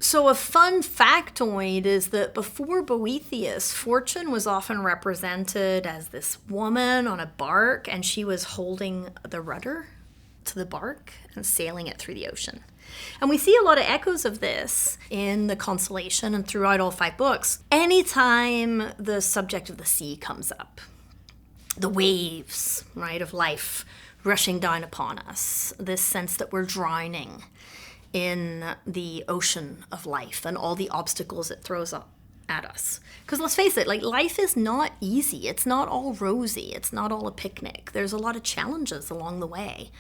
So a fun factoid is that before Boethius, fortune was often represented as this woman on a bark, and she was holding the rudder to the bark and sailing it through the ocean. And we see a lot of echoes of this in the Consolation and throughout all 5 books. Anytime the subject of the sea comes up, the waves, right, of life rushing down upon us, this sense that we're drowning in the ocean of life and all the obstacles it throws up at us. Because let's face it, like, life is not easy. It's not all rosy. It's not all a picnic. There's a lot of challenges along the way.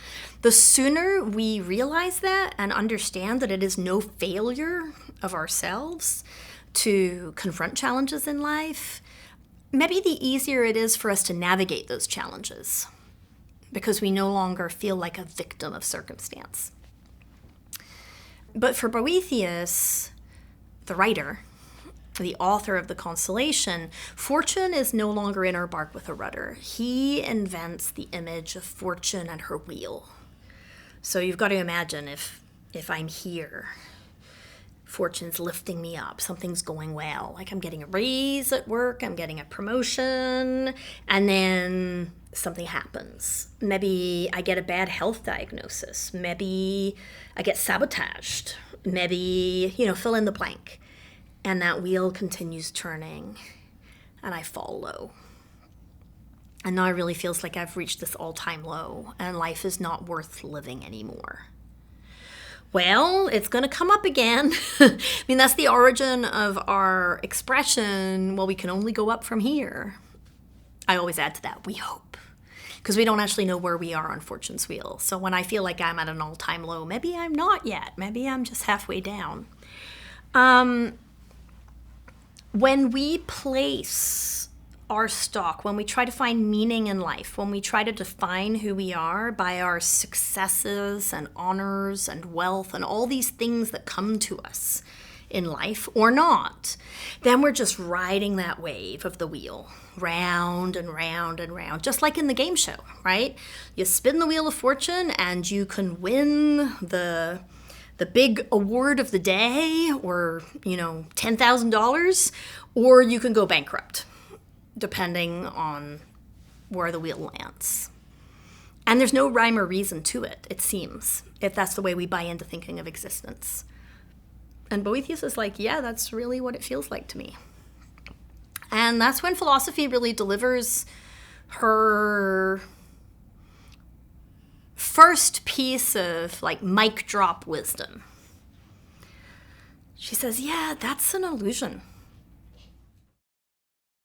The sooner we realize that and understand that it is no failure of ourselves to confront challenges in life, maybe the easier it is for us to navigate those challenges, because we no longer feel like a victim of circumstance. But for Boethius, the writer, the author of the Consolation, fortune is no longer in our bark with a rudder. He invents the image of fortune and her wheel. So you've got to imagine if I'm here, fortune's lifting me up, something's going well, like I'm getting a raise at work, I'm getting a promotion, and then something happens. Maybe I get a bad health diagnosis. Maybe I get sabotaged. Maybe, fill in the blank. And that wheel continues turning, and I fall low. And now it really feels like I've reached this all-time low, and life is not worth living anymore. Well, it's going to come up again. I mean, that's the origin of our expression, well, we can only go up from here. I always add to that, we hope. Because we don't actually know where we are on fortune's wheel. So when I feel like I'm at an all-time low, maybe I'm not yet. Maybe I'm just halfway down. When we place our stock, when we try to find meaning in life, when we try to define who we are by our successes and honors and wealth and all these things that come to us in life or not, then we're just riding that wave of the wheel, round and round and round, just like in the game show, right? You spin the wheel of fortune and you can win the big award of the day, or, $10,000, or you can go bankrupt, depending on where the wheel lands. And there's no rhyme or reason to it, it seems, if that's the way we buy into thinking of existence. And Boethius is like, yeah, that's really what it feels like to me. And that's when philosophy really delivers her first piece of mic drop wisdom. She says, yeah, that's an illusion.